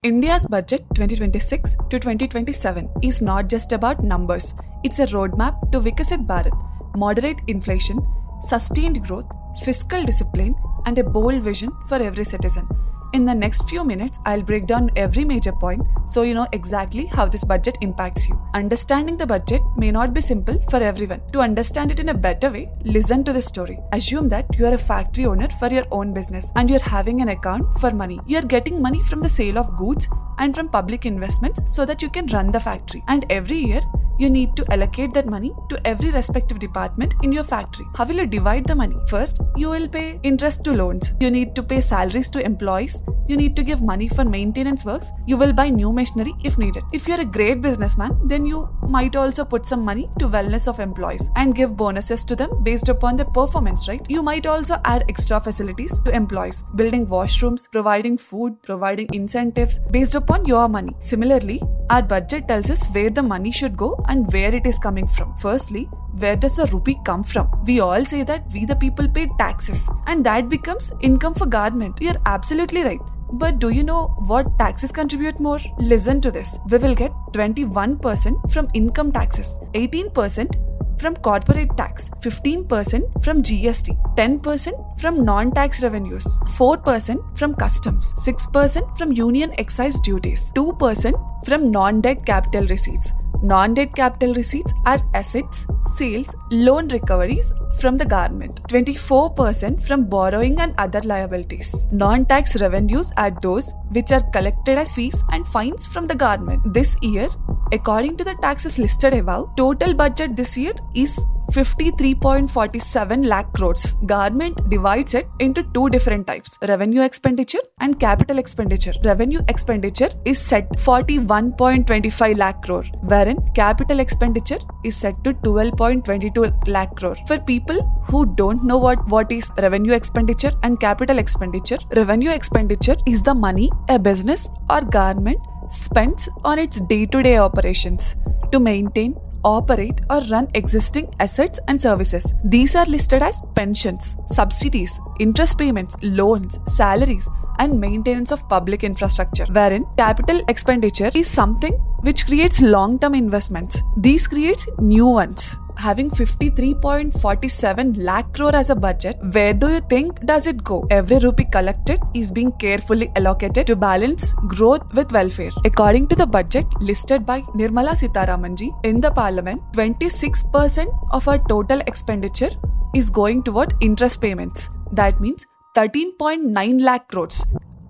India's budget 2026 to 2027 is not just about numbers. It's a roadmap to Vikasit Bharat, moderate inflation, sustained growth, fiscal discipline, and a bold vision for every citizen. In the next few minutes, I'll break down every major point so you know exactly how this budget impacts you. Understanding the budget may not be simple for everyone. To understand it in a better way, listen to the story. Assume that you are a factory owner for your own business and you're having an account for money. You're getting money from the sale of goods and from public investments so that you can run the factory. And every year, you need to allocate that money to every respective department in your factory. How will you divide the money? First, you will pay interest to loans. You need to pay salaries to employees. You need to give money for maintenance works. You will buy new machinery if needed. If you're a great businessman, then you might also put some money to wellness of employees and give bonuses to them based upon their performance, right? You might also add extra facilities to employees, building washrooms, providing food, providing incentives based upon your money. Similarly, our budget tells us where the money should go and where it is coming from. Firstly, where does a rupee come from? We all say that we the people pay taxes and that becomes income for government. You're absolutely right. But do you know what taxes contribute more? Listen to this. We will get 21% from income taxes, 18% from corporate tax, 15% from GST, 10% from non-tax revenues, 4% from customs, 6% from union excise duties, 2% from non-debt capital receipts. Non-debt capital receipts are assets, sales, loan recoveries from the government. 24% from borrowing and other liabilities. Non-tax revenues are those which are collected as fees and fines from the government. This year, according to the taxes listed above, total budget this year is 53.47 lakh crores. Government divides it into two different types, revenue expenditure and capital expenditure. Revenue expenditure is set 41.25 lakh crore, wherein capital expenditure is set to 12.22 lakh crore. For people who don't know what is revenue expenditure and capital expenditure, revenue expenditure is the money a business or government spends on its day-to-day operations to maintain, operate or run existing assets and services. These are listed as pensions, subsidies, interest payments, loans, salaries and maintenance of public infrastructure, wherein capital expenditure is something which creates long-term investments. These creates new ones. Having 53.47 lakh crore as a budget, where do you think does it go? Every rupee collected is being carefully allocated to balance growth with welfare. According to the budget listed by Nirmala Sitharamanji in the parliament, 26% of our total expenditure is going toward interest payments. That means 13.9 lakh crores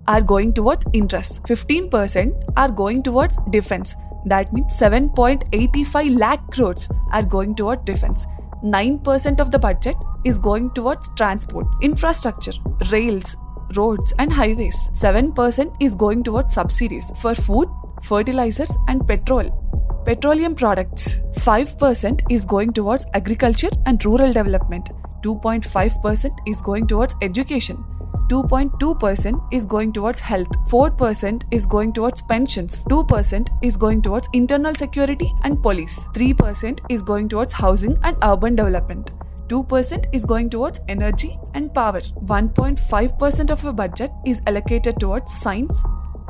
are going towards interest. 15% are going towards defense. That means 7.85 lakh crores are going towards defense. 9% of the budget is going towards transport, infrastructure, rails, roads and highways. 7% is going towards subsidies for food, fertilizers and petroleum products. 5% is going towards agriculture and rural development. 2.5% is going towards education. 2.2% is going towards health, 4% is going towards pensions, 2% is going towards internal security and police, 3% is going towards housing and urban development, 2% is going towards energy and power, 1.5% of a budget is allocated towards science,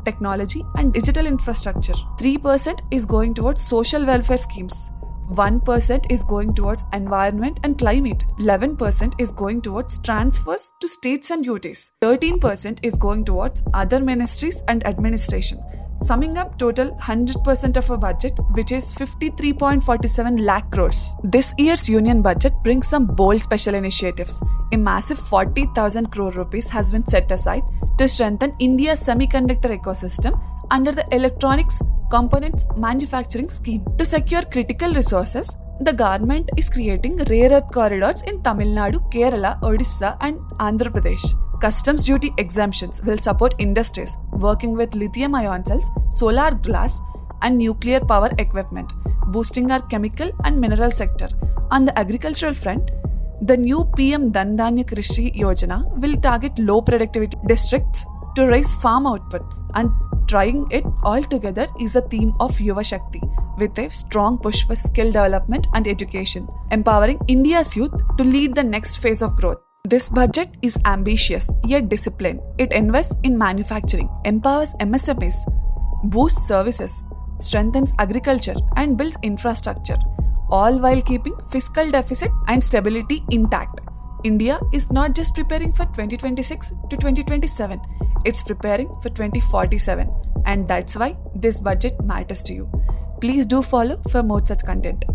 technology and digital infrastructure, 3% is going towards social welfare schemes, 1% is going towards environment and climate, 11% is going towards transfers to states and UTs, 13% is going towards other ministries and administration. Summing up total 100% of a budget, which is 53.47 lakh crores. This year's union budget brings some bold special initiatives. A massive 40,000 crore rupees has been set aside to strengthen India's semiconductor ecosystem under the Electronics Components Manufacturing Scheme. To secure critical resources, the government is creating rare earth corridors in Tamil Nadu, Kerala, Odisha and Andhra Pradesh. Customs duty exemptions will support industries working with lithium-ion cells, solar glass and nuclear power equipment, boosting our chemical and mineral sector. On the agricultural front, the new PM Dhan Dhanya Krishi Yojana will target low productivity districts to raise farm output, and trying it all together is a theme of Yuva Shakti, with a strong push for skill development and education, empowering India's youth to lead the next phase of growth. This budget is ambitious yet disciplined. It invests in manufacturing, empowers MSMEs, boosts services, strengthens agriculture, and builds infrastructure, all while keeping fiscal deficit and stability intact. India is not just preparing for 2026 to 2027, it's preparing for 2047, and that's why this budget matters to you. Please do follow for more such content.